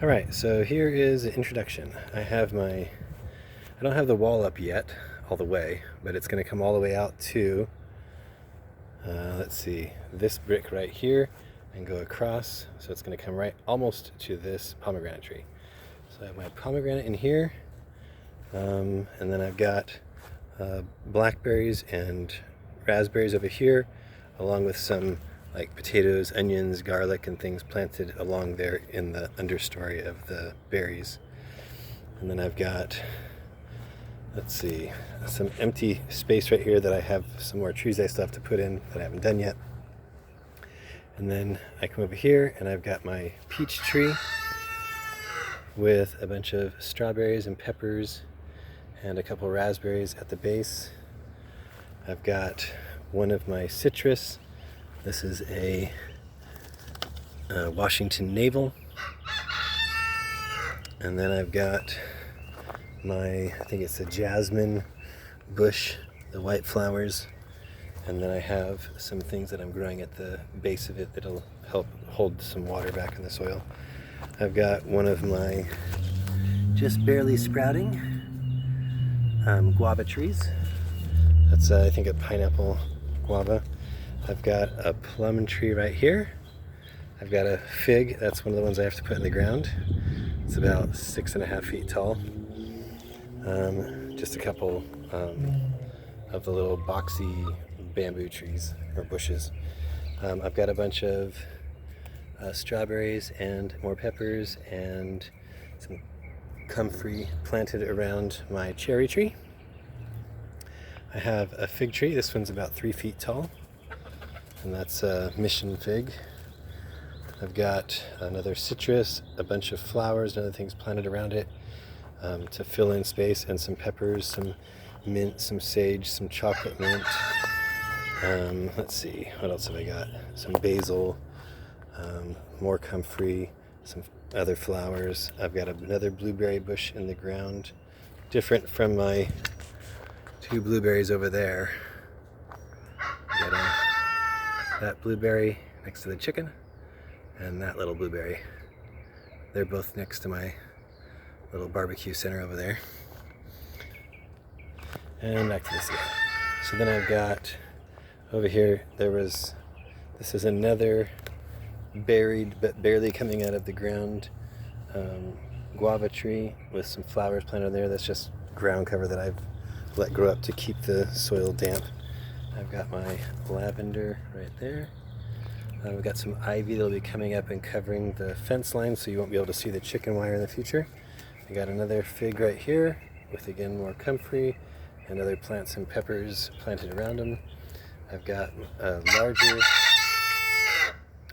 Alright, so here is an introduction. I don't have the wall up yet, all the way, but it's going to come all the way out to, let's see, this brick right here and go across. So it's going to come right almost to this pomegranate tree. So I have my pomegranate in here, and then I've got blackberries and raspberries over here, along with some like potatoes, onions, garlic, and things planted along there in the understory of the berries. And then I've got, let's see, some empty space right here that I have some more trees I still have to put in that I haven't done yet. And then I come over here and I've got my peach tree with a bunch of strawberries and peppers and a couple raspberries at the base. I've got one of my citrus. This is a Washington Navel. And then I've got I think it's a jasmine bush, the white flowers. And then I have some things that I'm growing at the base of it that'll help hold some water back in the soil. I've got one of my just barely sprouting guava trees. That's I think a pineapple guava. I've got a plum tree right here. I've got a fig. That's one of the ones I have to put in the ground. It's about 6.5 feet tall. Just a couple of the little boxy bamboo trees or bushes. I've got a bunch of strawberries and more peppers and some comfrey planted around my cherry tree. I have a fig tree. This one's about 3 feet tall, and that's a mission fig. I've got another citrus, a bunch of flowers and other things planted around it to fill in space, and some peppers, some mint, some sage, some chocolate mint. Let's see, what else have I got? Some basil, more comfrey, some other flowers. I've got another blueberry bush in the ground, different from my 2 blueberries over there. Got that blueberry next to the chicken, and that little blueberry. They're both next to my little barbecue center over there. And back to this guy. So then I've got over here, this is another buried but barely coming out of the ground guava tree with some flowers planted there. That's just ground cover that I've let grow up to keep the soil damp. I've got my lavender right there. We've got some ivy that'll be coming up and covering the fence line, so you won't be able to see the chicken wire in the future. I got another fig right here with, again, more comfrey and other plants and peppers planted around them. I've got a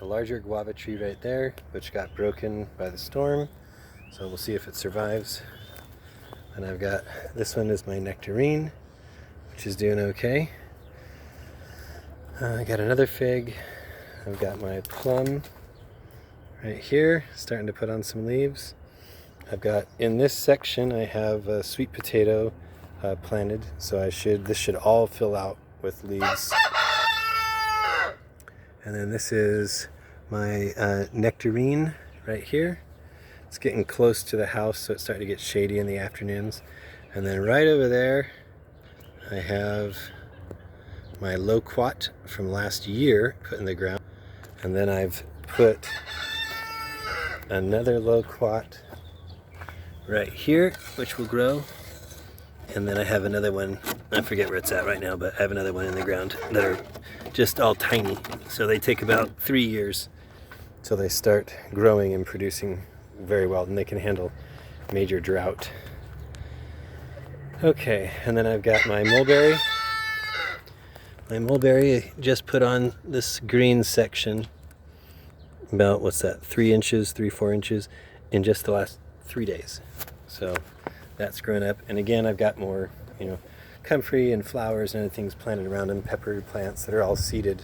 larger guava tree right there, which got broken by the storm, so we'll see if it survives. And I've got, this one is my nectarine, which is doing okay. I got another fig. I've got my plum right here, starting to put on some leaves. I've got, in this section, I have a sweet potato planted, so this should all fill out with leaves. And then this is my nectarine right here. It's getting close to the house, so it's starting to get shady in the afternoons. And then right over there, I have my loquat from last year put in the ground. And then I've put another loquat right here, which will grow. And then I have another one, I forget where it's at right now, but I have another one in the ground that are just all tiny. So they take about 3 years till they start growing and producing very well, and they can handle major drought. Okay, and then I've got my mulberry. My mulberry just put on this green section about, 3 inches, 4 inches in just the last 3 days. So that's grown up. And again, I've got more, comfrey and flowers and other things planted around them, pepper plants that are all seeded.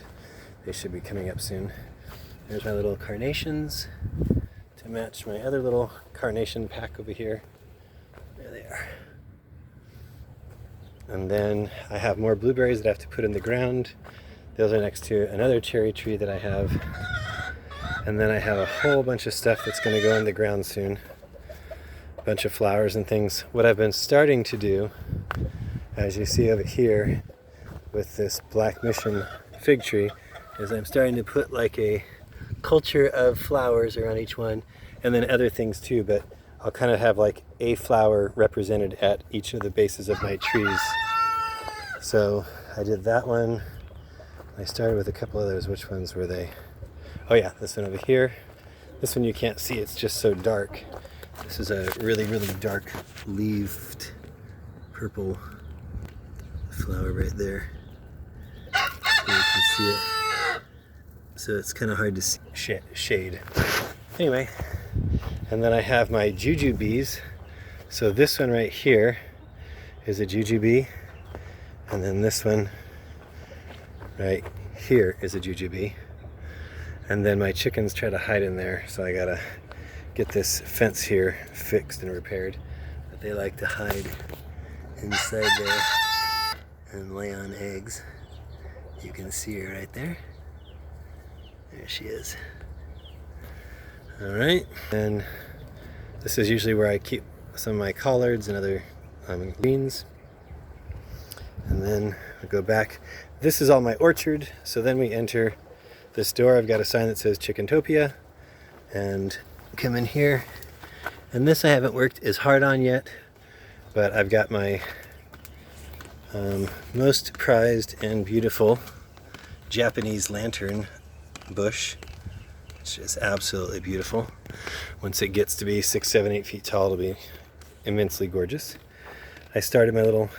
They should be coming up soon. There's my little carnations to match my other little carnation pack over here. There they are. And then I have more blueberries that I have to put in the ground. Those are next to another cherry tree that I have. And then I have a whole bunch of stuff that's going to go in the ground soon. A bunch of flowers and things. What I've been starting to do, as you see over here with this Black Mission fig tree, is I'm starting to put like a culture of flowers around each one, and then other things too, but I'll kind of have like a flower represented at each of the bases of my trees. So I did that one. I started with a couple others. Which ones were they? Oh yeah, this one over here. This one you can't see, it's just so dark. This is a really, really dark leaved purple flower right there. So you can see it. So it's kind of hard to see shade. Anyway, and then I have my jujubes. So this one right here is a jujube, and then this one right here is a jujube. And then my chickens try to hide in there, so I gotta get this fence here fixed and repaired. But they like to hide inside there and lay on eggs. You can see her right there. There she is. Alright, and this is usually where I keep some of my collards and other greens. And then I go back. This is all my orchard, so then we enter this door. I've got a sign that says Chicken-topia, and come in here, and this I haven't worked as hard on yet, but I've got my most prized and beautiful Japanese lantern bush, which is absolutely beautiful. Once it gets to be 6, 7, 8 feet tall, it'll be immensely gorgeous. I started my little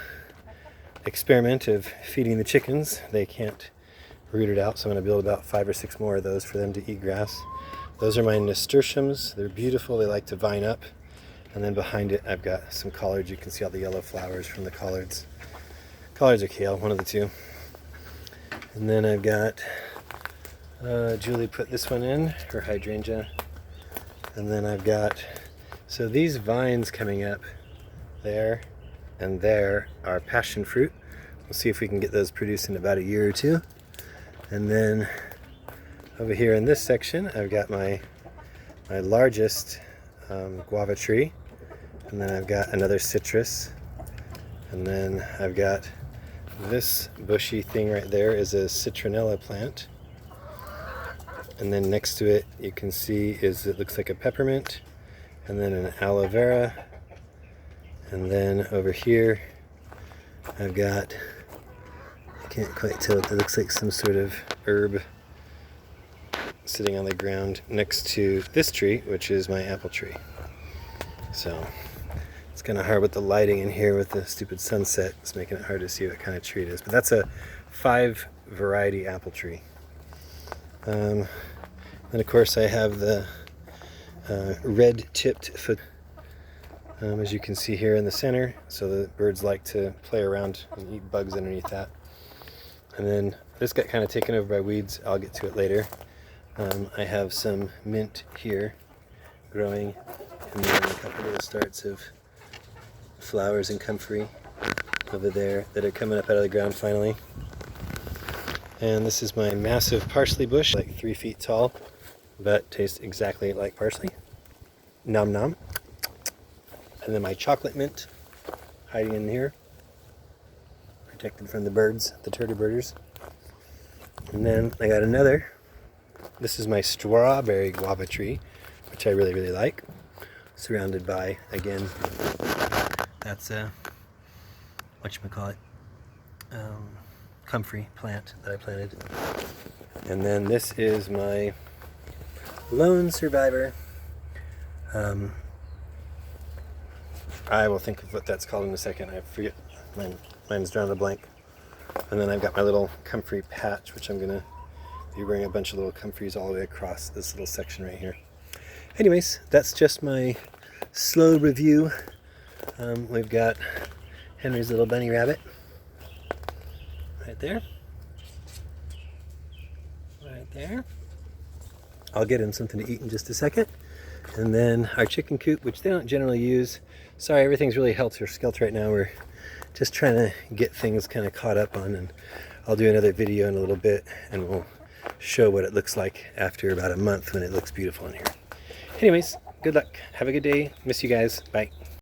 experiment of feeding the chickens. They can't root it out, so I'm going to build about 5 or 6 more of those for them to eat grass. Those are my nasturtiums. They're beautiful. They like to vine up. And then behind it I've got some collards. You can see all the yellow flowers from the collards. Collards or kale, one of the two. And then I've got Julie put this one in, her hydrangea. And then I've got, so these vines coming up there and there are passion fruit. We'll see if we can get those produced in about a year or two. And then over here in this section I've got my largest guava tree, and then I've got another citrus, and then I've got this bushy thing right there is a citronella plant, and then next to it you can see is it looks like a peppermint, and then an aloe vera, and then over here I've got, I can't quite tell, it looks like some sort of herb sitting on the ground next to this tree, which is my apple tree. So it's kind of hard with the lighting in here with the stupid sunset. It's making it hard to see what kind of tree it is. But that's a 5 variety apple tree. And of course I have the red-tipped foot, as you can see here in the center. So the birds like to play around and eat bugs underneath that. And then this got kind of taken over by weeds. I'll get to it later. I have some mint here growing, and then a couple of the starts of flowers and comfrey over there that are coming up out of the ground finally. And this is my massive parsley bush, like 3 feet tall, but tastes exactly like parsley. Nom nom. And then my chocolate mint hiding in here, protected from the birds, the turtle birders. And then I got another. This is my strawberry guava tree, which I really, really like. Surrounded by, again, that's a, whatchamacallit, comfrey plant that I planted. And then this is my lone survivor. I will think of what that's called in a second. I forget. Mine's drawn a blank. And then I've got my little comfrey patch, which I'm going to be wearing a bunch of little comfreys all the way across this little section right here. Anyways, that's just my slow review. We've got Henry's little bunny rabbit right there. Right there. I'll get him something to eat in just a second. And then our chicken coop, which they don't generally use. Sorry, everything's really helter-skelter right now. We're just trying to get things kind of caught up on, and I'll do another video in a little bit, and we'll show what it looks like after about a month when it looks beautiful in here. Anyways, good luck. Have a good day. Miss you guys. Bye.